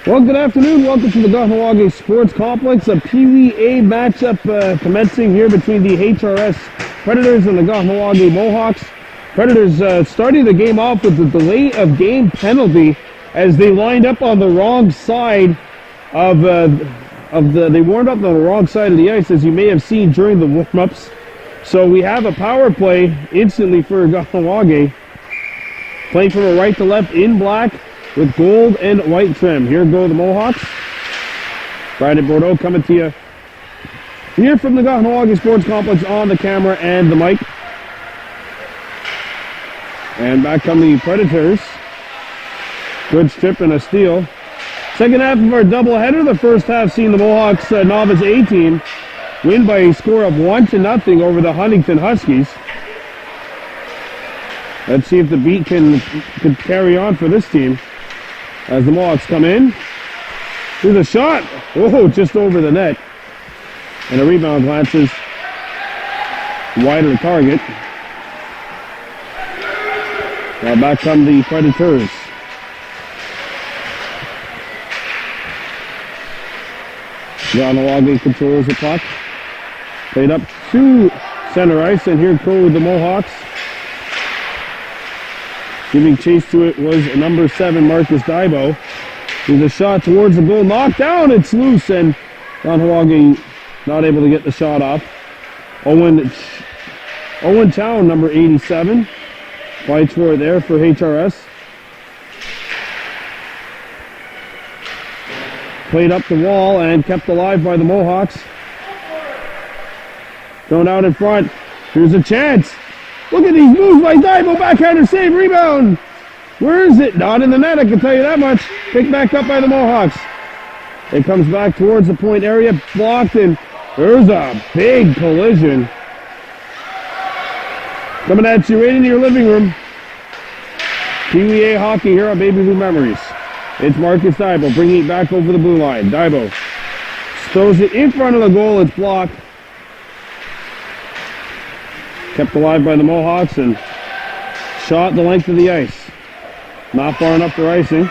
Well, good afternoon. Welcome to the Kahnawake Sports Complex. A Pee Wee A matchup commencing here between the HRS Predators and the Kahnawake Mohawks. Predators starting the game off with the delay of game penalty as they lined up on the wrong side they warmed up on the wrong side of the ice, as you may have seen during the warm-ups. So we have a power play instantly for Kahnawake, playing from a right to left in black with gold and white trim. Here go the Mohawks. Brandon Bordeaux coming to you here from the Kahnawake Sports Complex on the camera and the mic. And back come the Predators. Good strip and a steal. Second half of our doubleheader. The first half seen the Mohawks novice A team win by a score of 1-0 over the Huntington Huskies. Let's see if the beat can carry on for this team as the Mohawks come in. Here's a shot. Oh, just over the net. And a rebound glances wide of the target. Now back come the Predators. Kahnawake controls the puck. Played up to center ice, and here go the Mohawks. Giving chase to it was number 7, Marcus Dibo. There's a shot towards the goal, knocked down, it's loose, and Kahnawake not able to get the shot off. Owen Town, number 87, fights for it there for HRS. Played up the wall and kept alive by the Mohawks. Thrown out in front. Here's a chance. Look at these moves by Dibo. Backhander save, rebound. Where is it? Not in the net, I can tell you that much. Picked back up by the Mohawks. It comes back towards the point area. Blocked, and there's a big collision. Coming at you right into your living room. Pee Wee A hockey here on Baby Blue Memories. It's Marcus Dibo bringing it back over the blue line. Dibo throws it in front of the goal. It's blocked. Kept alive by the Mohawks and shot the length of the ice. Not far enough for icing.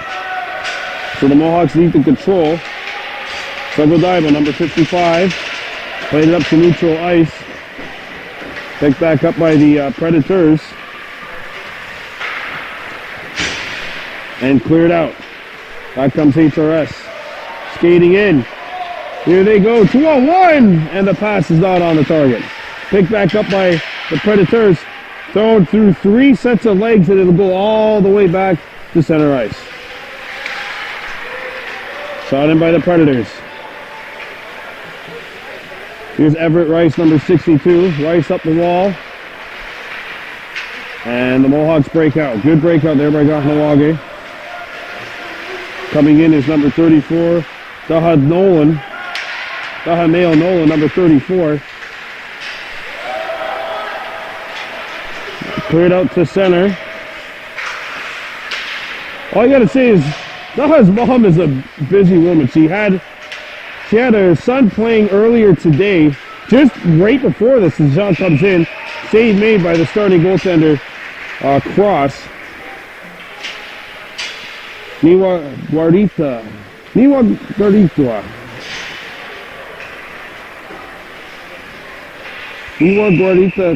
So the Mohawks need to control. Trevor Dibo, number 55. Played it up to neutral ice. Picked back up by the Predators. And cleared out. Back comes HRS. Skating in. Here they go. 2-on-1. And the pass is not on the target. Picked back up by the Predators. Thrown through 3 sets of legs, and it'll go all the way back to center ice. Shot in by the Predators. Here's Everett Rice, number 62. Rice up the wall. And the Mohawks break out. Good breakout there by Kahnawake. Coming in is number 34, Dahad Mayo Nolan, number 34. Cleared out to center. All I gotta say is Dahad's mom is a busy woman. She had her son playing earlier today, just right before this, as John comes in. Save made by the starting goaltender, Cross. Niwa Guardita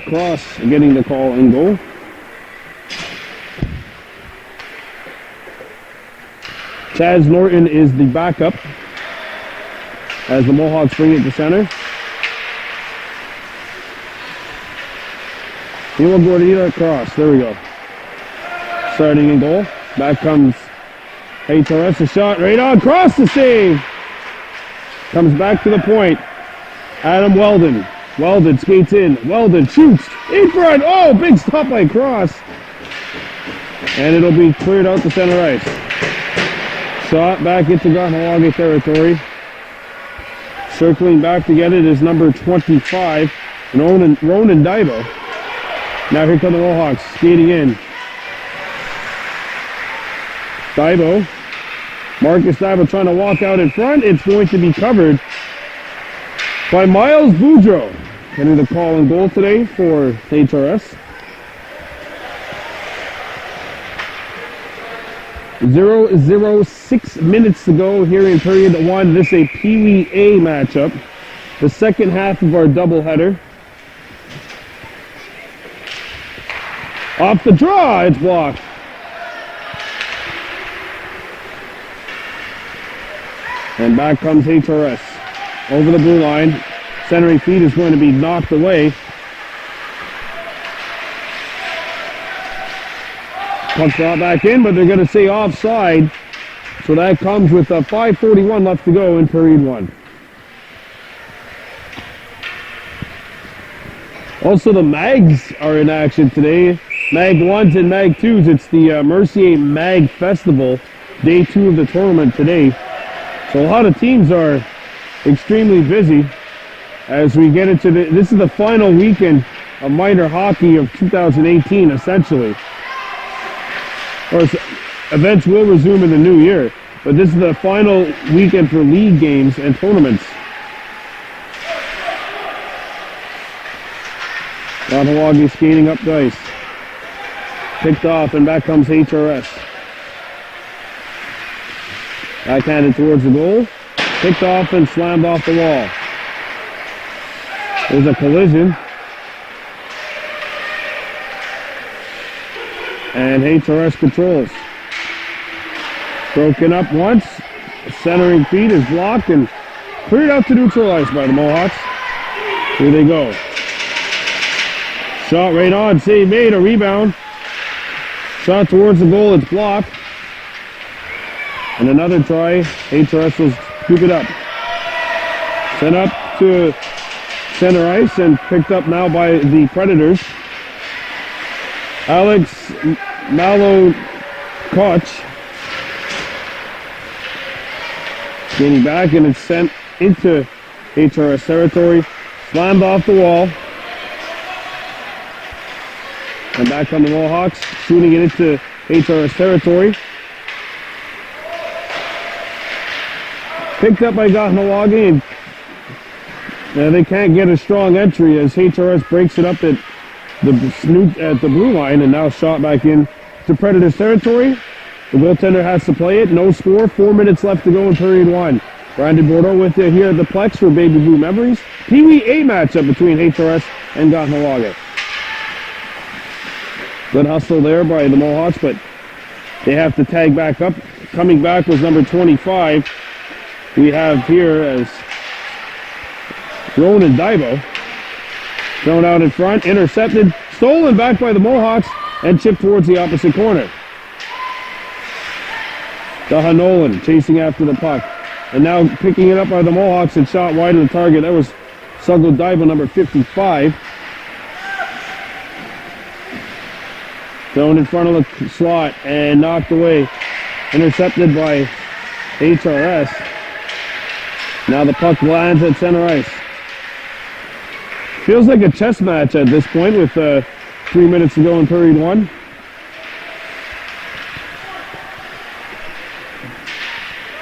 Cross getting the call and goal. Chaz Norton is the backup as the Mohawks bring it to center. Niwa Guardita Cross, there we go. Starting in goal. Back comes HRS, a shot right on, cross the save. Comes back to the point. Adam Weldon. Weldon skates in. Weldon shoots in front. Oh, big stop by Cross. And it'll be cleared out to center ice. Shot back into Kahnawake territory. Circling back to get it is number 25, Ronan Dibo. Now here come the Mohawks skating in. Dibo. Marcus Dibo trying to walk out in front. It's going to be covered by Miles Boudreau. Getting the call and goal today for HRS. 0:06 minutes to go here in period 1. This is a Pee Wee A matchup. The second half of our doubleheader. Off the draw, it's blocked. And back comes HRS. Over the blue line. Centering feed is going to be knocked away. Puck brought back in, but they're going to say offside. So that comes with 5:41 left to go in period 1. Also, the Mags are in action today. Mag 1s and Mag 2s. It's the Mercier Mag Festival, day 2 of the tournament today. So a lot of teams are extremely busy as we get into this is the final weekend of minor hockey of 2018, essentially. Of course, events will resume in the new year, but this is the final weekend for league games and tournaments. Kahnawake skating up the ice. Picked off, and back comes HRS. Backhanded towards the goal. Picked off and slammed off the wall. There's a collision. And HRS controls. Broken up once. Centering feed is blocked and cleared out to neutral ice by the Mohawks. Here they go. Shot right on. Save made. A rebound. Shot towards the goal. It's blocked. And another try. HRS will scoop it up. Sent up to center ice and picked up now by the Predators. Alex Malo-Koch getting back, and it's sent into HRS territory. Slammed off the wall. And back on the Mohawks, shooting it into HRS territory. Picked up by Kahnawake, and they can't get a strong entry as HRS breaks it up at the blue line, and now shot back in to Predators territory. The goaltender has to play it. No score. 4 minutes left to go in period 1. Brandon Bordeaux with you here at the Plex for Baby Blue Memories. Pee Wee A matchup between HRS and Kahnawake. Good hustle there by the Mohawks, but they have to tag back up. Coming back was number 25. We have here as Ronan Daibo. Thrown out in front, intercepted, stolen back by the Mohawks, and chipped towards the opposite corner. Daha Nolan chasing after the puck. And now picking it up by the Mohawks and shot wide of the target. That was Suglo Daibo, number 55. Thrown in front of the slot and knocked away. Intercepted by HRS. Now the puck lands at center ice. Feels like a chess match at this point with 3 minutes to go in period 1.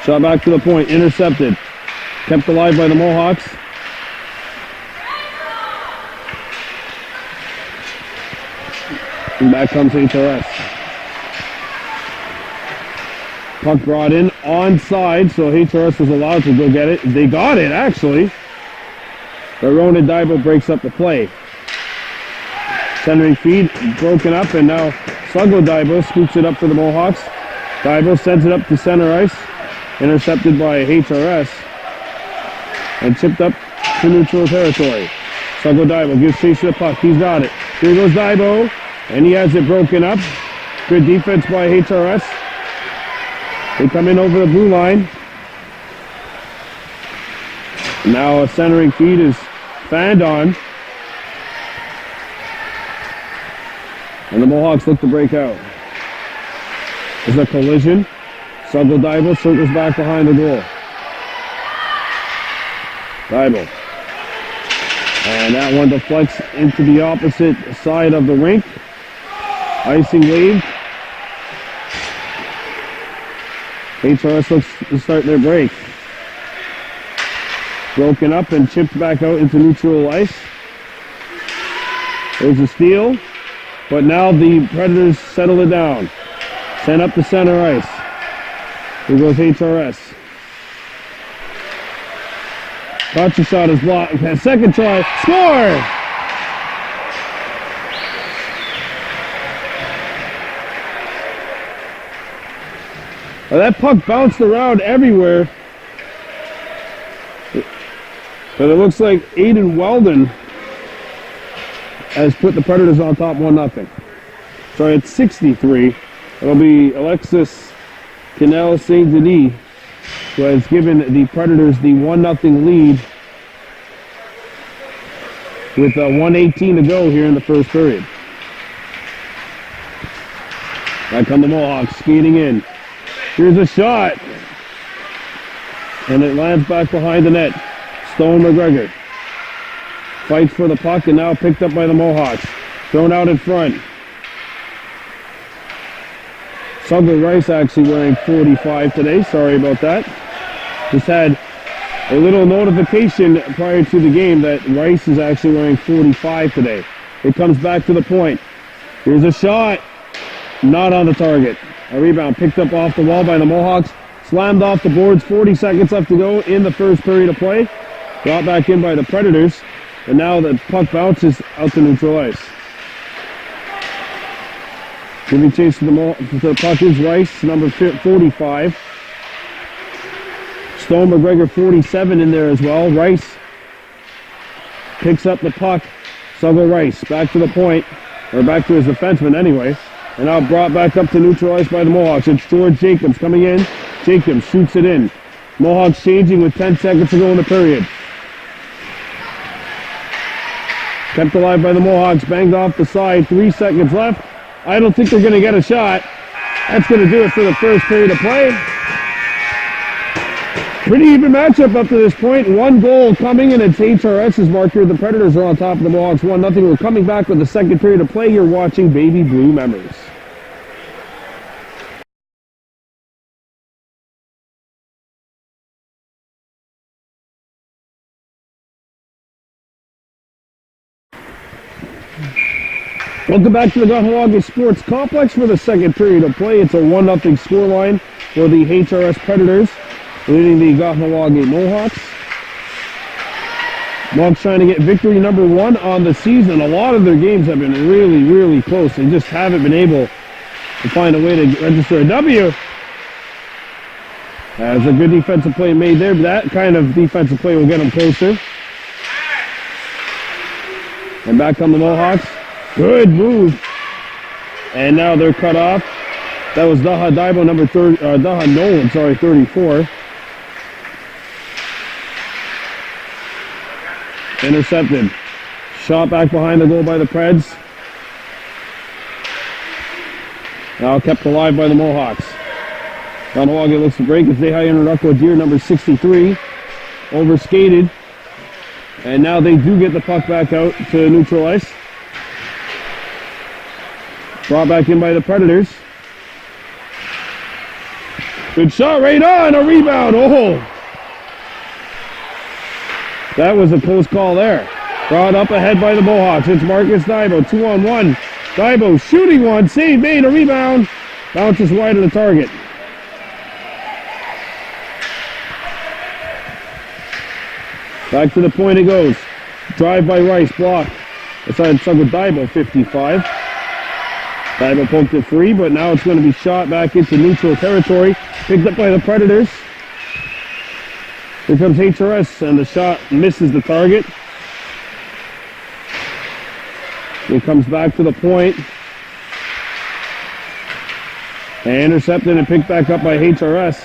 Shot back to the point, intercepted. Kept alive by the Mohawks. And back comes HRS. Puck brought in onside, so HRS was allowed to go get it. They got it, actually. But Ronan Daibo breaks up the play. Centering feed broken up, and now Suglo Daibo scoops it up for the Mohawks. Daibo sends it up to center ice. Intercepted by HRS. And chipped up to neutral territory. Suglo Daibo gives chase to the puck. He's got it. Here goes Daibo. And he has it broken up. Good defense by HRS. They come in over the blue line. Now a centering feed is fanned on. And the Mohawks look to break out. There's a collision. Suglo Daibo circles back behind the goal. Daibo. And that one deflects into the opposite side of the rink. Icing wave. HRS looks to start their break. Broken up and chipped back out into neutral ice. There's a steal, but now the Predators settle it down. Sent up to center ice. Here goes HRS. Gotcha shot is blocked. Okay, second try. Score! Well, that puck bounced around everywhere. But it looks like Aiden Weldon has put the Predators on top 1-0. So at 63, it'll be Alexis Canel St. Denis who has given the Predators the 1-0 lead with 1:18 to go here in the first period. Back come the Mohawks skating in. Here's a shot. And it lands back behind the net. Stone McGregor fights for the puck and now picked up by the Mohawks. Thrown out in front. Sugler Rice actually wearing 45 today. Sorry about that. Just had a little notification prior to the game that Rice is actually wearing 45 today. It comes back to the point. Here's a shot. Not on the target. A rebound picked up off the wall by the Mohawks. Slammed off the boards. 40 seconds left to go in the first period of play. Brought back in by the Predators. And now the puck bounces out to neutral ice. Giving chase to the puck is Rice, number 45. Stone McGregor, 47 in there as well. Rice picks up the puck. Sugler Rice back to the point, or back to his defenseman anyway. And now brought back up to neutral ice by the Mohawks. It's George Jacobs coming in. Jacobs shoots it in. Mohawks changing with 10 seconds to go in the period. Kept alive by the Mohawks, banged off the side, 3 seconds left. I don't think they're going to get a shot. That's going to do it for the first period of play. Pretty even matchup up to this point. 1 goal coming, and it's HRS's marker. The Predators are on top of the Mohawks 1-0. We're coming back with the second period of play. You're watching Baby Blue Memories. Welcome back to the Kahnawake Sports Complex for the second period of play. It's a 1-0 scoreline for the HRS Predators, leading the Kahnawake Mohawks. Mohawks trying to get victory number 1 on the season. A lot of their games have been really, really close. They just haven't been able to find a way to register a W. As a good defensive play made there, but that kind of defensive play will get them closer. And back on the Mohawks. Good move. And now they're cut off. That was Daha Daibo, number 30, Daha Nolan, sorry, 34. Intercepted. Shot back behind the goal by the Preds. Now kept alive by the Mohawks. Kahnawake looks to break. It's Zeha Inarako Deer, number 63. Overskated. And now they do get the puck back out to neutral ice. Brought back in by the Predators. Good shot right on, a rebound. Oh! That was a close call there. Brought up ahead by the Mohawks. It's Marcus Daibo, 2-on-1. Daibo shooting one, save made, a rebound. Bounces wide of the target. Back to the point it goes. Drive by Rice, block. Aside with Daibo, 55. Daibo poked it free, but now it's going to be shot back into neutral territory. Picked up by the Predators. Here comes HRS, and the shot misses the target. It comes back to the point. And intercepted and picked back up by HRS.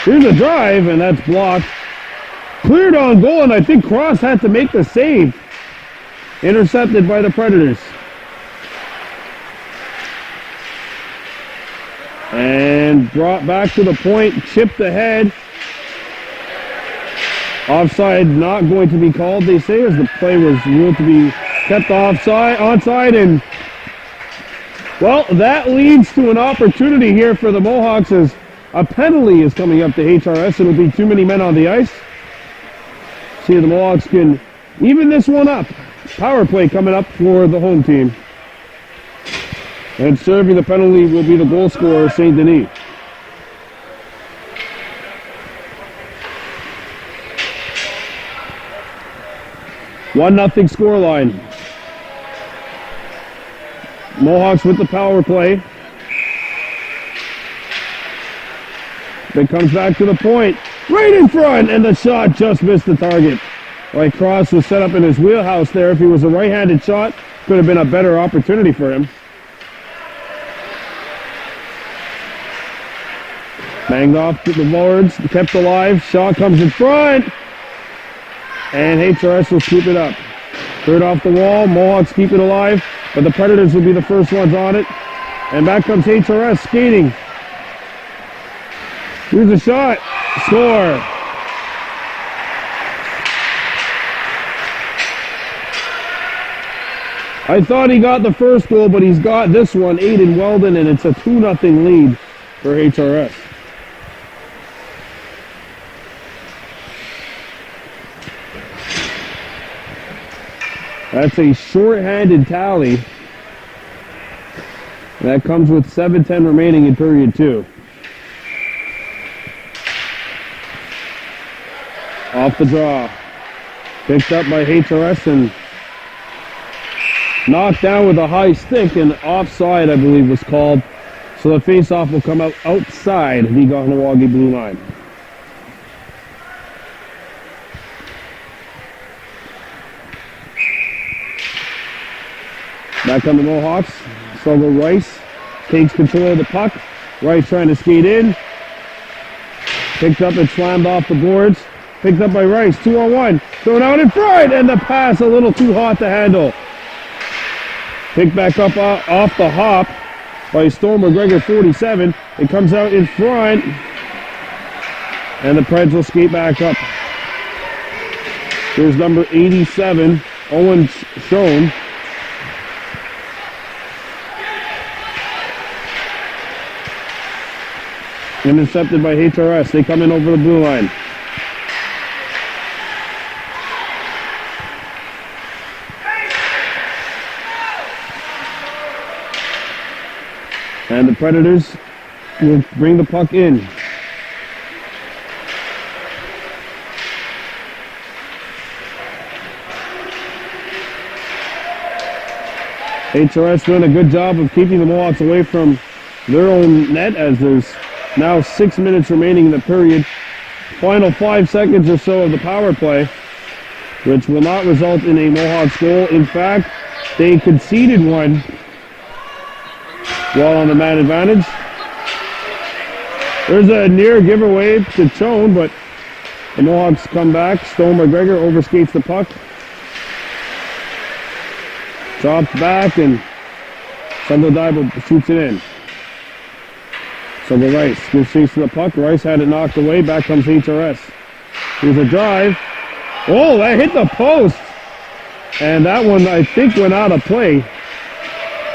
Here's a drive, and that's blocked. Cleared on goal, and I think Cross had to make the save. Intercepted by the Predators. And brought back to the point, chipped ahead. Offside not going to be called, they say, as the play was ruled to be kept onside, and well, that leads to an opportunity here for the Mohawks as a penalty is coming up to HRS. It'll be too many men on the ice. See if the Mohawks can even this one up. Power play coming up for the home team. And serving the penalty will be the goal scorer, St. Denis. 1-0 scoreline. Mohawks with the power play. It comes back to the point, right in front, and the shot just missed the target. Like Cross was set up in his wheelhouse there. If he was a right-handed shot, could have been a better opportunity for him. Banged off to the boards, kept alive. Shot comes in front, and HRS will keep it up. Third off the wall, Mohawks keep it alive, but the Predators will be the first ones on it. And back comes HRS skating. Here's a shot. Score. I thought he got the first goal, but he's got this one, Aiden Weldon, and it's a 2-0 lead for HRS. That's a short-handed tally. That comes with 7:10 remaining in period 2. Off the draw. Picked up by HRS and knocked down with a high stick, and offside, I believe, was called. So the face-off will come out outside the Kahnawake blue line. Back on the Mohawks. Struggle Rice takes control of the puck. Rice trying to skate in. Picked up and slammed off the boards. Picked up by Rice, 2-on-1. Thrown out in front, and the pass a little too hot to handle. Picked back up off the hop by Storm McGregor, 47. It comes out in front, and the Preds will skate back up. Here's number 87, Owen Schoen. Intercepted by HRS. They come in over the blue line. And the Predators will bring the puck in. HRS doing a good job of keeping the Mohawks away from their own net, as there's now 6 minutes remaining in the period. Final 5 seconds or so of the power play, which will not result in a Mohawks goal. In fact, they conceded one while on the man advantage. There's a near giveaway to Chone, but the Mohawks come back. Stone McGregor overskates the puck. Drops back, and Sandro Daibo shoots it in. So the Rice gives chase to the puck. Rice had it knocked away. Back comes HRS. Here's a drive. Oh, that hit the post. And that one, I think, went out of play.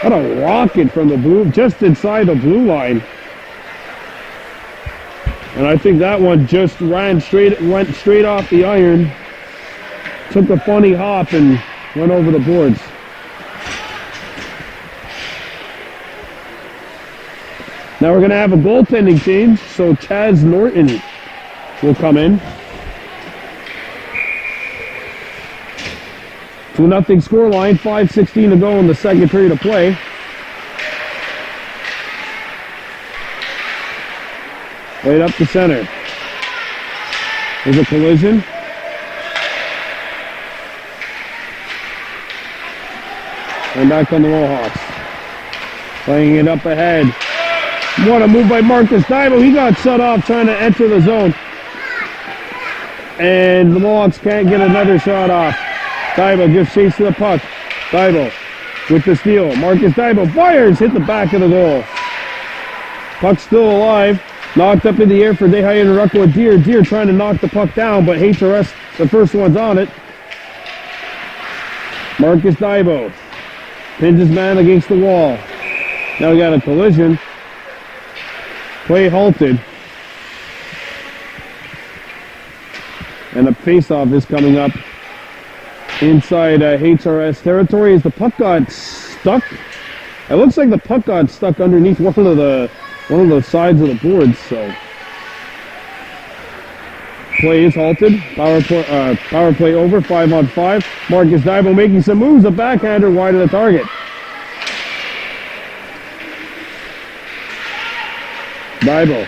What a rocket from the blue, just inside the blue line. And I think that one just went straight off the iron. Took a funny hop and went over the boards. Now we're going to have a goaltending change, so Chaz Norton will come in. 2-0 scoreline, 5:16 to go in the second period of play. Right up the center. There's a collision. And back on the Mohawks. Playing it up ahead. What a move by Marcus Daibo. He got shut off trying to enter the zone. And the Mohawks can't get another shot off. Daibo gives chase to the puck. Daibo with the steal. Marcus Daibo fires, hit the back of the goal. Puck still alive. Knocked up in the air for Dehay and Rucko Deer. Deer trying to knock the puck down, but HRS, the first one's on it. Marcus Daibo pins his man against the wall. Now we got a collision. Play halted. And a face-off is coming up inside HRS territory as the puck got stuck. It looks like the puck got stuck underneath one of the sides of the boards. So Play is halted. Power play over. 5-on-5. Marcus Dibo making some moves. A backhander wide of the target. Dibo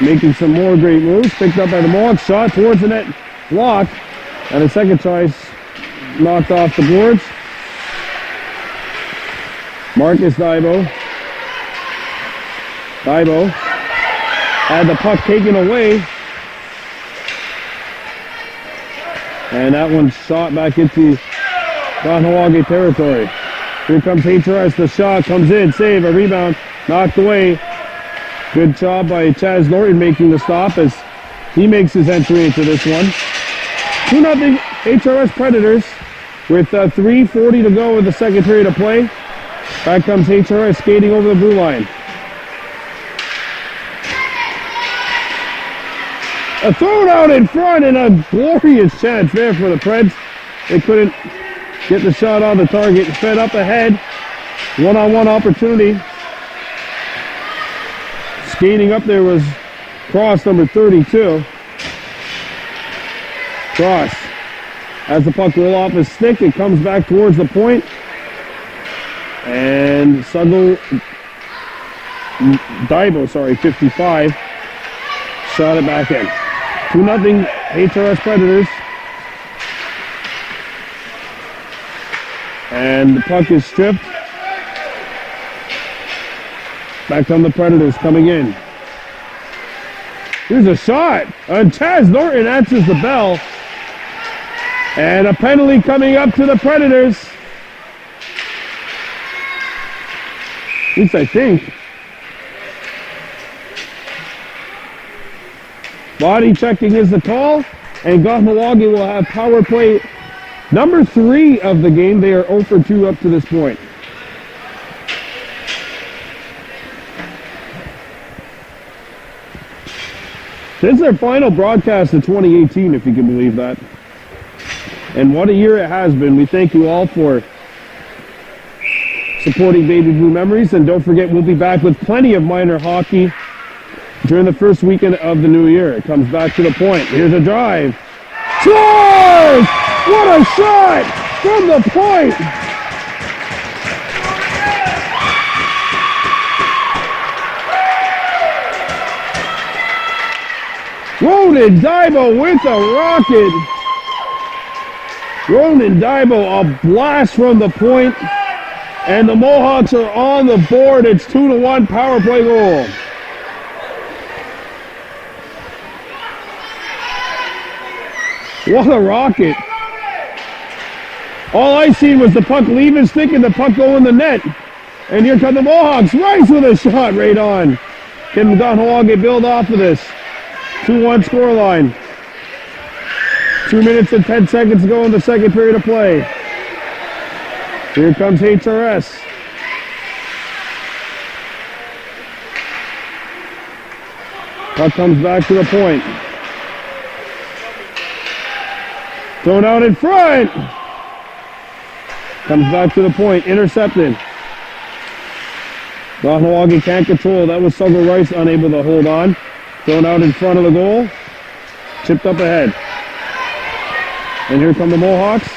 making some more great moves. Picked up by the Mohawks. Shot towards the net. Blocked. And a second choice knocked off the boards. Marcus Dibo. Dibo had the puck taken away. And that one shot back into Kahnawake territory. Here comes HRS. The shot comes in. Save. A rebound. Knocked away. Good job by Chaz Norton making the stop as he makes his entry into this one. 2-0 HRS Predators with 3:40 to go in the second period of play. Back comes HRS skating over the blue line. A thrown out in front and a glorious chance there for the Preds. They couldn't get the shot on the target. Fed up ahead. One-on-one opportunity. Skating up there was Cross, number 32. Cross. As the puck roll off his stick, it comes back towards the point. And Dibo, 55, shot it back in. 2-0 HRS Predators. And the puck is stripped. Back on the Predators coming in. Here's a shot. And Chaz Norton answers the bell. And a penalty coming up to the Predators. At least I think. Body checking is the call. And Kahnawake will have power play number 3 of the game. They are 0 for 2 up to this point. This is their final broadcast of 2018, if you can believe that. And what a year it has been. We thank you all for supporting Baby Blue Memories. And don't forget, we'll be back with plenty of minor hockey during the first weekend of the new year. It comes back to the point. Here's a drive. Scores! What a shot from the point! Ronan Dibo with a rocket. Ronan Dibo, a blast from the point. And the Mohawks are on the board. It's 2-1 power play goal. What a rocket. All I seen was the puck leave his stick and the puck go in the net. And here come the Mohawks. Rice with a shot right on. Can Kahnawake build off of this? 2-1 scoreline. 2 minutes and 10 seconds to go in the second period of play. Here comes HRS. Puck comes back to the point. Thrown out in front. Comes back to the point. Intercepted. Kahnawake can't control. That was Suggle Rice unable to hold on. Thrown out in front of the goal. Chipped up ahead. And here come the Mohawks.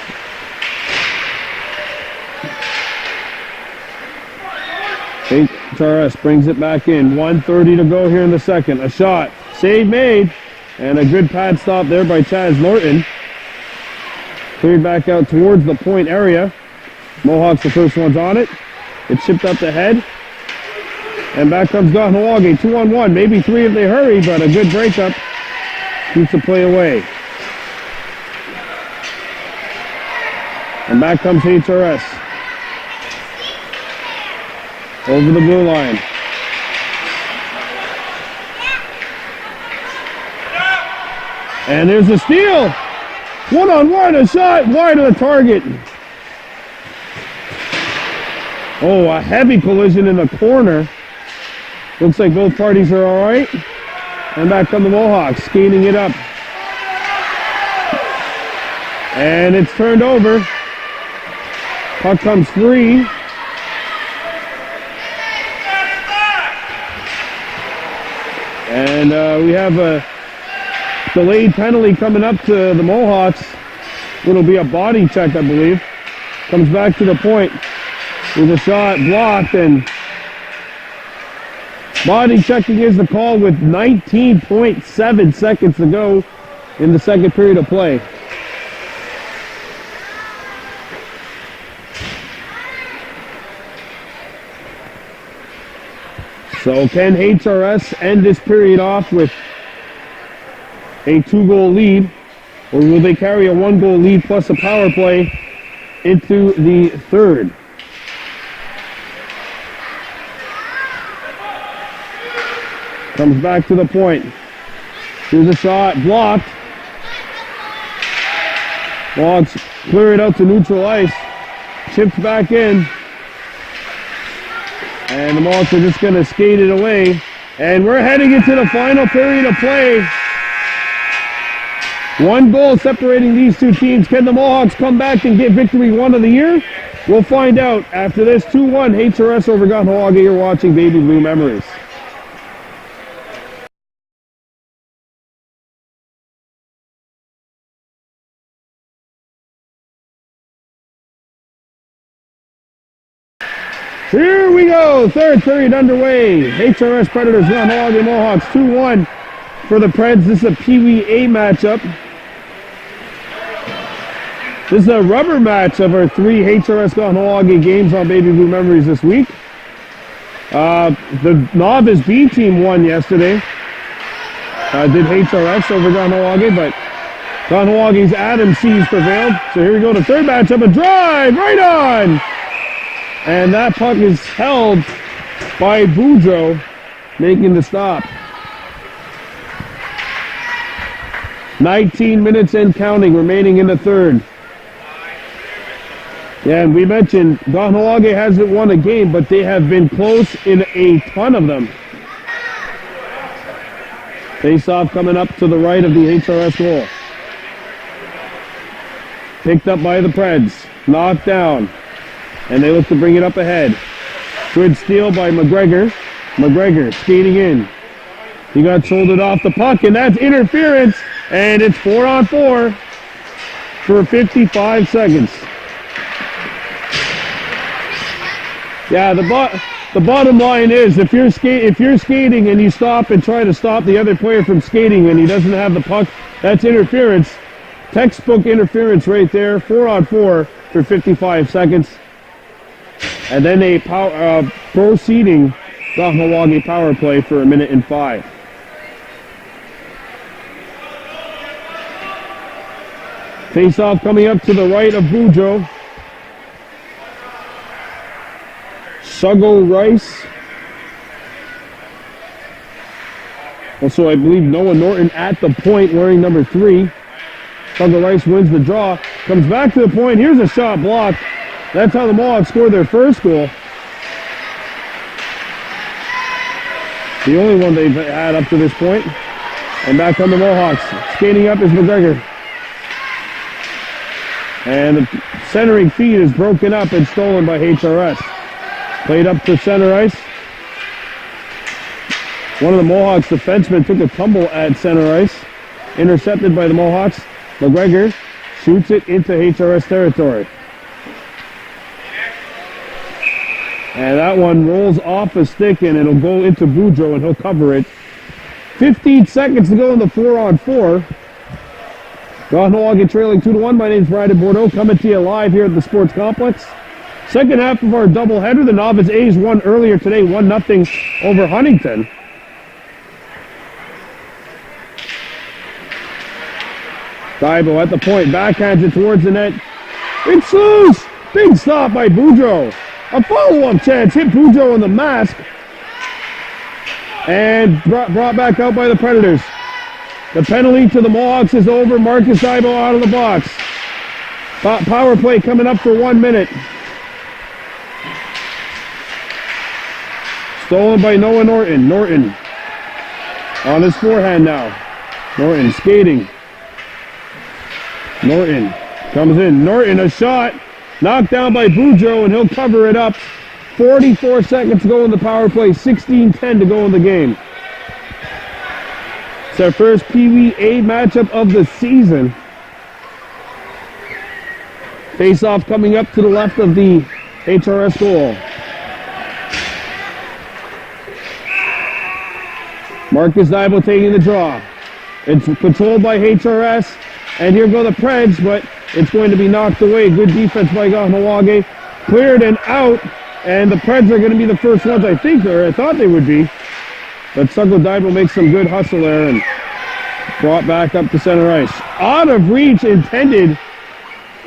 HRS brings it back in. 1:30 to go here in the second. A shot. Save made. And a good pad stop there by Chaz Norton. Cleared back out towards the point area. Mohawks the first ones on it. It's chipped up the head. And back comes Kahnawake, 2-on-1, maybe 3 if they hurry, but a good breakup keeps the play away. And back comes HRS. Over the blue line. And there's a steal. 1-on-1, a shot wide of the target. Oh, a heavy collision in the corner. Looks like both parties are all right. And back come the Mohawks, skating it up. And it's turned over. Puck comes free. And we have a Delayed penalty coming up to the Mohawks. It'll be a body check, I believe. Comes back to the point with a shot blocked, and body checking is the call with 19.7 seconds to go in the second period of play. So can HRS end this period off with a 2-goal lead, or will they carry a 1-goal lead plus a power play into the third? Comes back to the point. Here's a shot, blocked. Logs clear it out to neutral ice. Chipped back in. And the Mohawks are just going to skate it away. And we're heading into the final period of play. 1 goal separating these two teams. Can the Mohawks come back and get victory 1 of the year? We'll find out after this 2-1 HRS over Kahnawake. You're watching Baby Blue Memories. Here we go, third period underway. HRS Predators, Kahnawake Mohawks, 2-1 for the Preds. This is a Pee Wee A matchup. This is a rubber match of our 3 HRS Kahnawake games on Baby Blue Memories this week. The novice B team won yesterday. Did HRS over Kahnawake, but Kahnawake's Adam C's prevailed. So here we go, the third matchup, a drive, right on! And that puck is held by Boudreau, making the stop. 19 minutes and counting remaining in the third. Yeah, and we mentioned Kahnawake hasn't won a game, but they have been close in a ton of them. Face-off coming up to the right of the HRS goal. Picked up by the Preds. Knocked down. And they look to bring it up ahead. Good steal by McGregor. McGregor skating in. He got shouldered off the puck, and that's interference. And it's 4-on-4 for 55 seconds. Yeah, the bottom line is if you're skating and you stop and try to stop the other player from skating and he doesn't have the puck, that's interference. Textbook interference right there. 4-on-4 for 55 seconds. And then a proceeding Kahnawake power play for 1 minute and 5. Face-off coming up to the right of Boudreau. Suggo Rice. Also, I believe Noah Norton at the point wearing number 3. Suggo Rice wins the draw. Comes back to the point. Here's a shot blocked. That's how the Mohawks scored their first goal. The only one they've had up to this point. And back on the Mohawks. Skating up is McGregor. And the centering feed is broken up and stolen by HRS. Played up to center ice. One of the Mohawks defensemen took a tumble at center ice. Intercepted by the Mohawks. McGregor shoots it into HRS territory. And that one rolls off a stick and it'll go into Boudreau and he'll cover it. 15 seconds to go in the 4-on-4. Kahnawake trailing 2-1. My name's Brandon Bordeaux, coming to you live here at the Sports Complex. Second half of our doubleheader. The Novice A's won earlier today, 1-0 over Huntington. Thibault at the point, backhands it towards the net. It's loose! Big stop by Boudreau. A follow-up chance, hit Boudreau on the mask. And brought back out by the Predators. The penalty to the Mohawks is over. Marcus Thibault out of the box. Power play coming up for 1 minute. Stolen by Noah Norton. Norton on his forehand now. Norton skating. Norton comes in. Norton, a shot. Knocked down by Boudreau, and he'll cover it up. 44 seconds to go in the power play. 16-10 to go in the game. It's our first PVA matchup of the season. Face-off coming up to the left of the HRS goal. Marcus Daibo taking the draw. It's controlled by HRS, and here go the Preds, but it's going to be knocked away. Good defense by Kahnawake. Cleared and out, and the Preds are going to be the first ones, I think, or I thought they would be. But Sago Daibo makes some good hustle there and brought back up to center ice. Out of reach, intended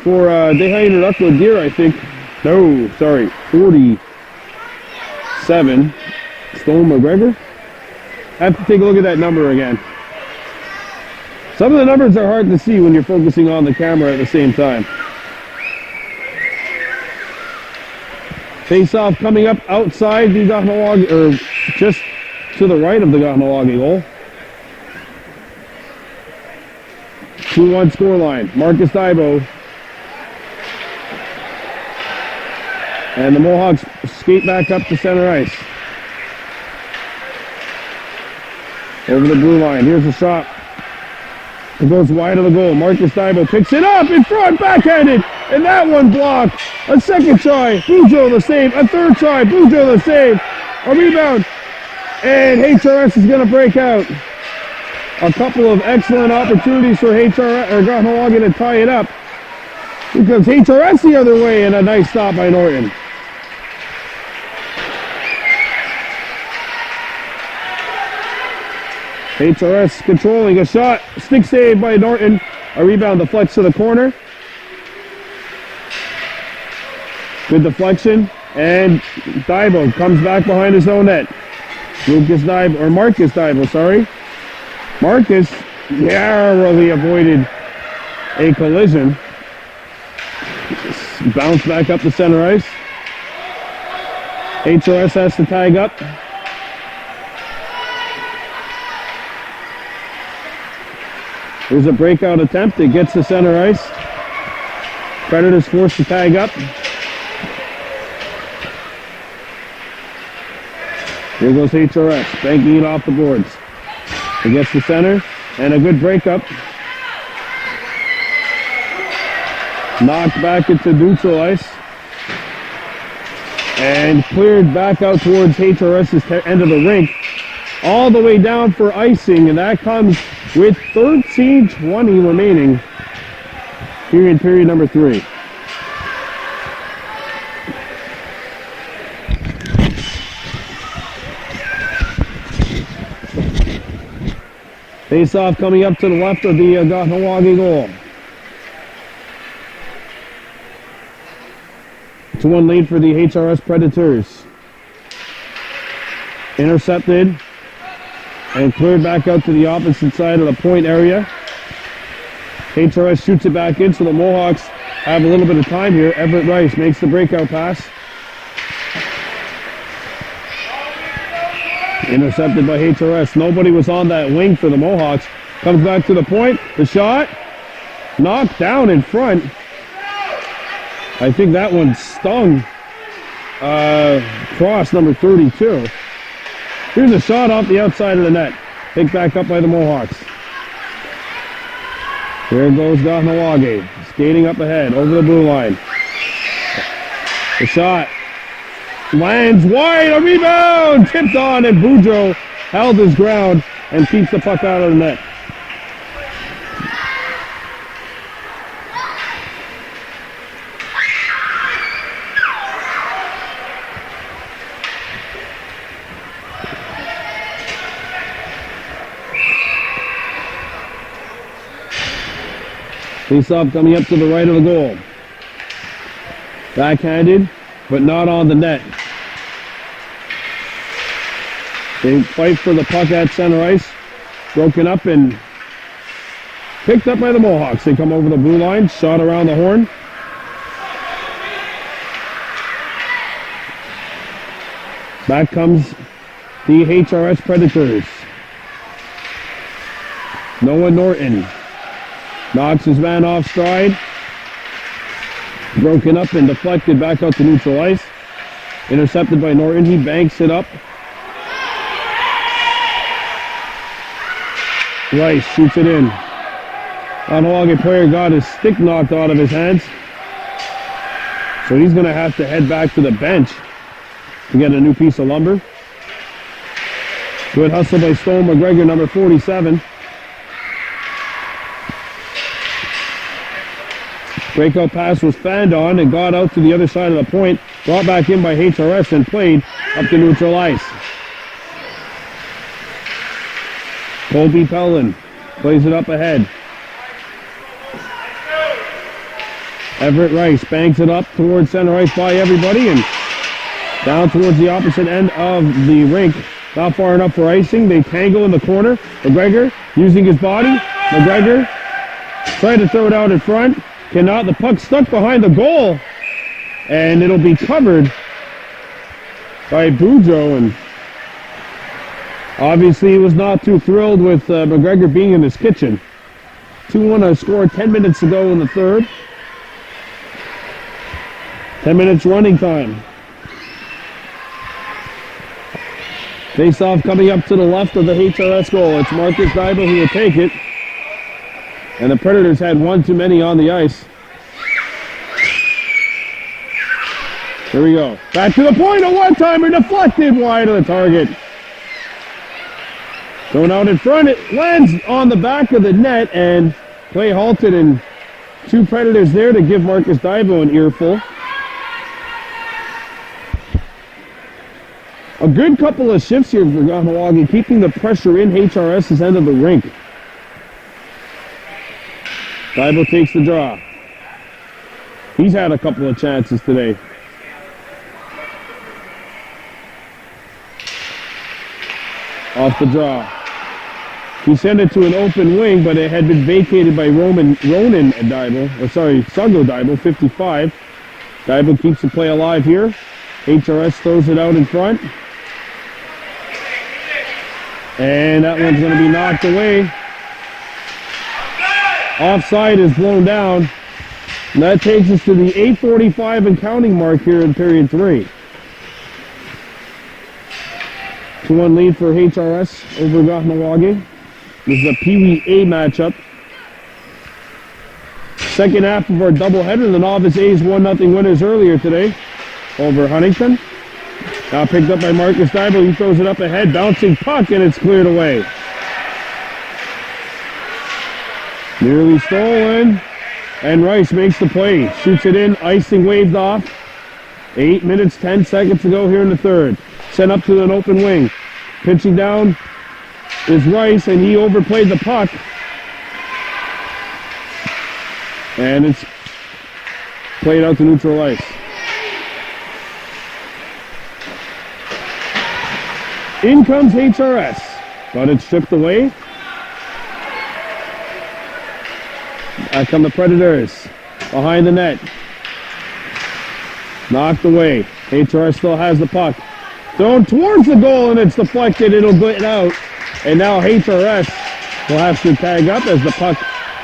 for Dehainer Duckwood Deer, I think. No, sorry, 47. Stone McGregor. I have to take a look at that number again. Some of the numbers are hard to see when you're focusing on the camera at the same time. Face-off coming up outside the Kahnawake, or just to the right of the Kahnawake goal. 2-1 scoreline. Marcus Daibo. And the Mohawks skate back up to center ice. Over the blue line. Here's the shot. It goes wide of the goal. Marcus Daibo picks it up in front, backhanded, and that one blocked. A second try, Bujo the save. A third try, Bujo the save. A rebound, and HRS is going to break out. A couple of excellent opportunities for Kahnawake to tie it up. Here comes HRS the other way, and a nice stop by Norton. HRS controlling a shot. Stick save by Norton. A rebound deflects to the corner. Good deflection. And Daibo comes back behind his own net. Marcus Daibo, sorry. Marcus narrowly avoided a collision. Bounce back up to center ice. HRS has to tag up. There's a breakout attempt. It gets to center ice. Predators forced to tag up. Here goes HRS, banking it off the boards. It gets to center, and a good breakup. Knocked back into neutral ice. And cleared back out towards HRS's end of the rink. All the way down for icing, and that comes with 13:20 remaining here in period number 3. Face-off coming up to the left of the Kahnawake goal. 2-1 lead for the HRS Predators. Intercepted and cleared back out to the opposite side of the point area. HRS shoots it back in, so the Mohawks have a little bit of time here. Everett Rice makes the breakout pass. Intercepted by HRS. Nobody was on that wing for the Mohawks. Comes back to the point. The shot. Knocked down in front. I think that one stung cross number 32. Here's a shot off the outside of the net. Picked back up by the Mohawks. Here goes Kahnawake. Skating up ahead over the blue line. The shot. Lands wide, a rebound! Tipped on, and Bujo held his ground and keeps the puck out of the net. Face-off coming up to the right of the goal. Backhanded, but not on the net. They fight for the puck at center ice. Broken up and picked up by the Mohawks. They come over the blue line, shot around the horn. Back comes the HRS Predators. Noah Norton knocks his man off stride. Broken up and deflected back out to neutral ice. Intercepted by Norton. He banks it up. Rice shoots it in. Kahnawake player got his stick knocked out of his hands. So he's going to have to head back to the bench to get a new piece of lumber. Good hustle by Stone McGregor, number 47. Breakout pass was fanned on and got out to the other side of the point. Brought back in by HRS and played up to neutral ice. Colby Pellin plays it up ahead. Everett Rice bangs it up towards center ice by everybody and down towards the opposite end of the rink. Not far enough for icing. They tangle in the corner. McGregor using his body. McGregor trying to throw it out in front. Cannot. The puck stuck behind the goal. And it'll be covered by Boudreau. And obviously he was not too thrilled with McGregor being in his kitchen. 2-1 scored 10 minutes ago in the third. 10 minutes running time. Face-off coming up to the left of the HRS goal. It's Marcus Dybel who will take it. And the Predators had one too many on the ice. Here we go. Back to the point. A one-timer deflected wide of the target. Thrown out in front. It lands on the back of the net and play halted, and two Predators there to give Marcus Dybel an earful. A good couple of shifts here for Kahnawake, keeping the pressure in HRS's end of the rink. Dybel takes the draw. He's had a couple of chances today. Off the draw. He sent it to an open wing, but it had been vacated by Ronan Dybel, or sorry, Sago Dybel, 55. Dybel keeps the play alive here. HRS throws it out in front. And that one's going to be knocked away. Offside is blown down. And that takes us to the 8:45 and counting mark here in period 3. 2-1 lead for HRS over Kahnawake. This is a Pee Wee A matchup. Second half of our doubleheader. The Novice A's 1-0 winners earlier today over Huntington. Now picked up by Marcus Dybel. He throws it up ahead. Bouncing puck, and it's cleared away. Nearly stolen. And Rice makes the play. Shoots it in. Icing waved off. 8 minutes, 10 seconds to go here in the third. Sent up to an open wing. Pitching down is Rice, and he overplayed the puck. And it's played out to neutral ice. In comes HRS, but it's stripped away. Back come the Predators, behind the net. Knocked away. HRS still has the puck. Thrown towards the goal, and it's deflected. It'll get out. And now HRS will have to tag up as the puck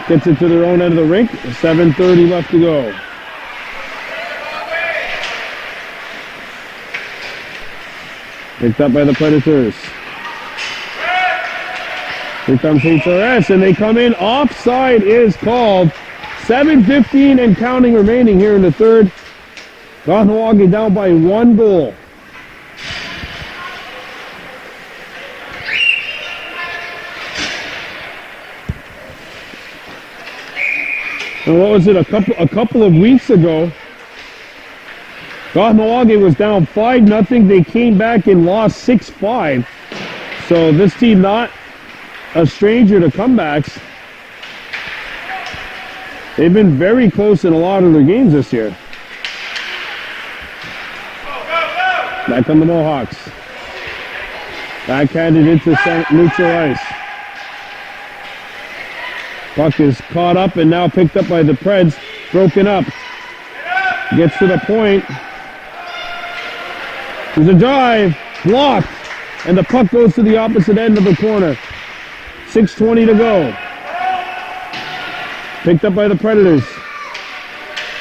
gets into their own end of the rink. 7:30 left to go. Picked up by the Predators. Here comes HRS, and they come in. Offside is called. 7:15 and counting remaining here in the third. Kahnawake down by 1 goal. And what was it, a couple of weeks ago, Kahnawake was down 5-0. They came back and lost 6-5. So this team not a stranger to comebacks. They've been very close in a lot of their games this year. Back come the Mohawks. Backhanded into neutral ice. Puck is caught up and now picked up by the Preds. Broken up. Gets to the point. There's a drive. Blocked. And the puck goes to the opposite end of the corner. 6:20 to go. Picked up by the Predators.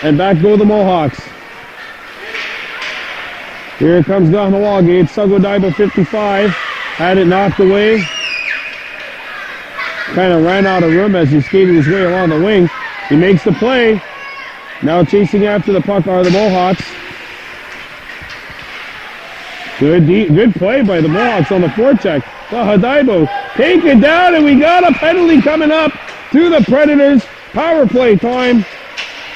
And back go the Mohawks. Here comes Kahnawake. It's Sago Dybel, 55. Had it knocked away. kind of ran out of room as he skated his way along the wing. He makes the play. Now chasing after the puck are the Mohawks. Good play by the Mohawks on the forecheck. Hadaibo take it down, and we got a penalty coming up to the Predators. Power play time.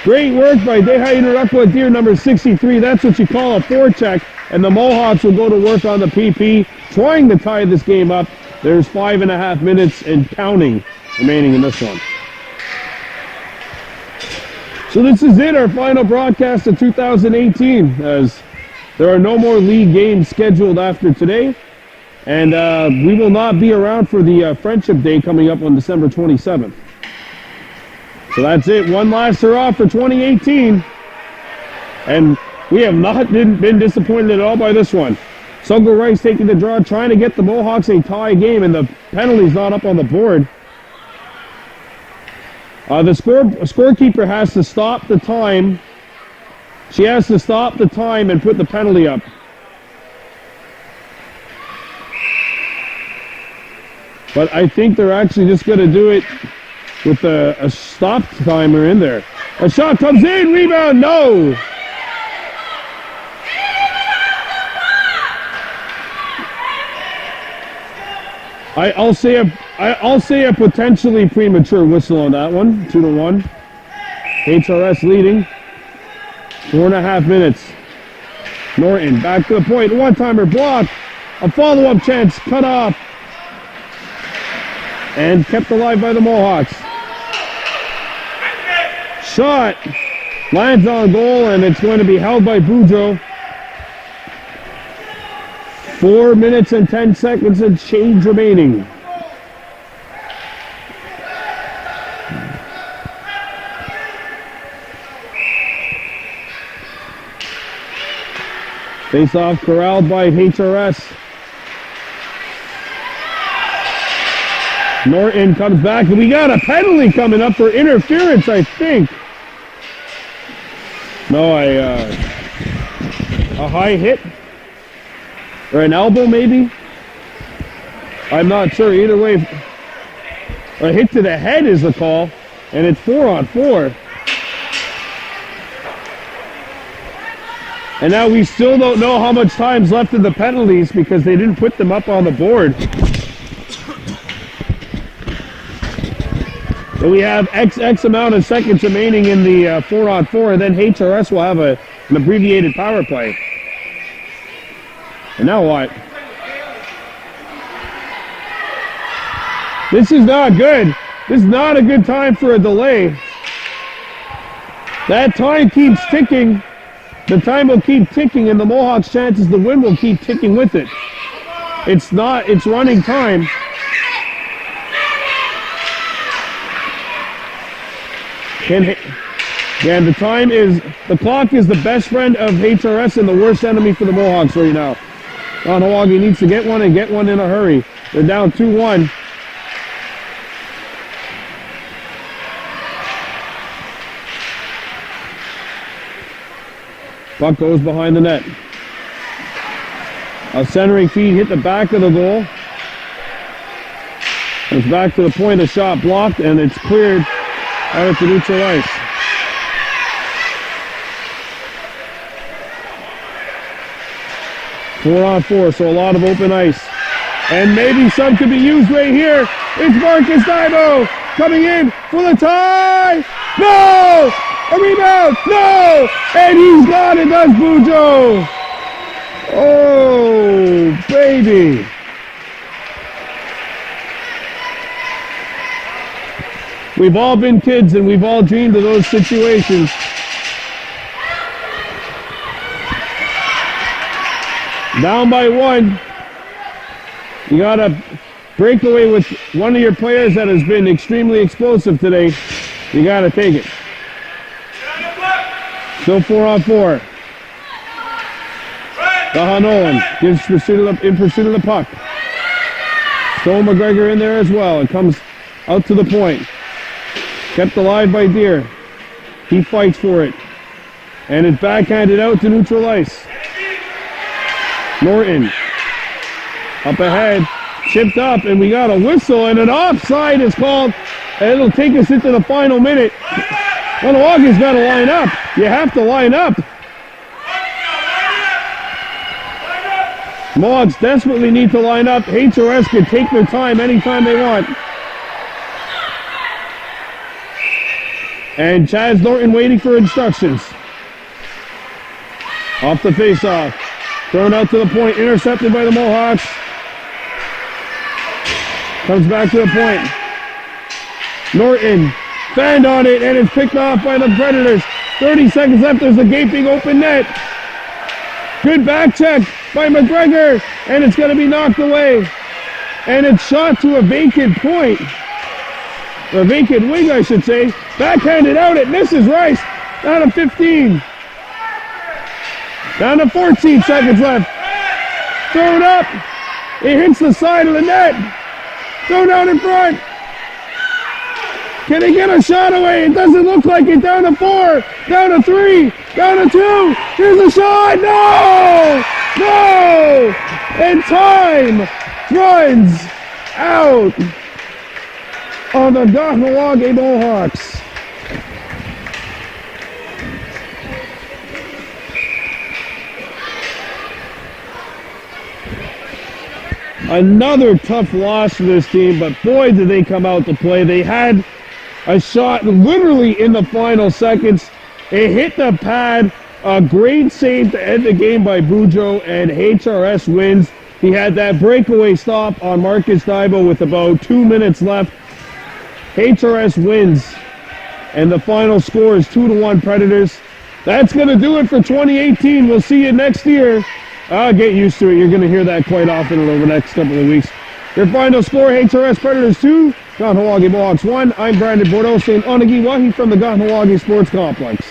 Great work by Dehainarukwa Deer, number 63. That's what you call a forecheck. And the Mohawks will go to work on the PP, trying to tie this game up. There's 5.5 minutes and counting remaining in this one. So this is it, our final broadcast of 2018, as there are no more league games scheduled after today. And we will not be around for the Friendship Day coming up on December 27th. So that's it. One last hurrah for 2018. And we have not been disappointed at all by this one. Sogo Rice taking the draw, trying to get the Mohawks a tie game, and the penalty's not up on the board. The scorekeeper has to stop the time. She has to stop the time and put the penalty up. But I think they're actually just going to do it with a stop timer in there. A shot comes in, rebound, no! I'll say a potentially premature whistle on that one. 2-1. HRS leading. 4.5 minutes. Norton back to the point. One-timer block. A follow-up chance cut off. And kept alive by the Mohawks. Shot. Lands on goal, and it's going to be held by Boudreaux. 4 minutes and 10 seconds and change remaining. Face off corralled by HRS. Norton comes back, and we got a penalty coming up for interference, I think. No, a high hit. Or an elbow, maybe? I'm not sure. Either way, a hit to the head is the call, and it's 4-on-4. And now we still don't know how much time's left in the penalties because they didn't put them up on the board. So we have X amount of seconds remaining in the 4-on-4, and then HRS will have an abbreviated power play. And now what? This is not good. This is not a good time for a delay. That time keeps ticking. The time will keep ticking, and the Mohawks' chances to win will keep ticking with it. It's running time. And the clock is the best friend of HRS and the worst enemy for the Mohawks right now. Kahnawake needs to get one and get one in a hurry. They're down 2-1. Puck goes behind the net. A centering feed hit the back of the goal. It's back to the point, a shot blocked, and it's cleared out at the neutral ice. Four-on-4, so a lot of open ice. And maybe some could be used right here. It's Marcus Dibo coming in for the tie. No! A rebound! No! And he's got it, does Boudreaux. Oh, baby. We've all been kids and we've all dreamed of those situations. Down by 1. You got a breakaway with one of your players that has been extremely explosive today. You got to take it. Still 4-on-4. Nolan gives in pursuit of the puck. Stoll McGregor in there as well. It comes out to the point. Kept alive by Deer. He fights for it. And it's backhanded out to neutral ice. Norton. Up ahead. Chipped up, and we got a whistle, and an offside is called, and it'll take us into the final minute. Kahnawake's got to line up. You have to line up. Mohawks desperately need to line up. HRS can take their time anytime they want. And Chaz Norton waiting for instructions. Off the face-off. Thrown out to the point, intercepted by the Mohawks. Comes back to the point. Norton, fanned on it, and it's picked off by the Predators. 30 seconds left, there's a gaping open net. Good back check by McGregor, and it's going to be knocked away. And it's shot to a vacant point. Or a vacant wing, I should say. Backhanded out, it misses Rice. Down to 15. Down to 14 seconds left. Throw it up. It hits the side of the net. Throw down in front. Can he get a shot away? It doesn't look like it. Down to 4. Down to 3. Down to 2. Here's a shot. No! No! And time runs out on the Kahnawake Mohawks. Another tough loss for this team, but boy, did they come out to play. They had a shot literally in the final seconds. It hit the pad. A great save to end the game by Boudreaux, and HRS wins. He had that breakaway stop on Marcus Daibo with about 2 minutes left. HRS wins, and the final score is 2-1 Predators. That's going to do it for 2018. We'll see you next year. Get used to it. You're going to hear that quite often over the next couple of weeks. Your final score, HRS Predators 2, Kahnawake Mohawks 1. I'm Brandon Bordeaux saying Onagi Wahi from the Kahnawake Sports Complex.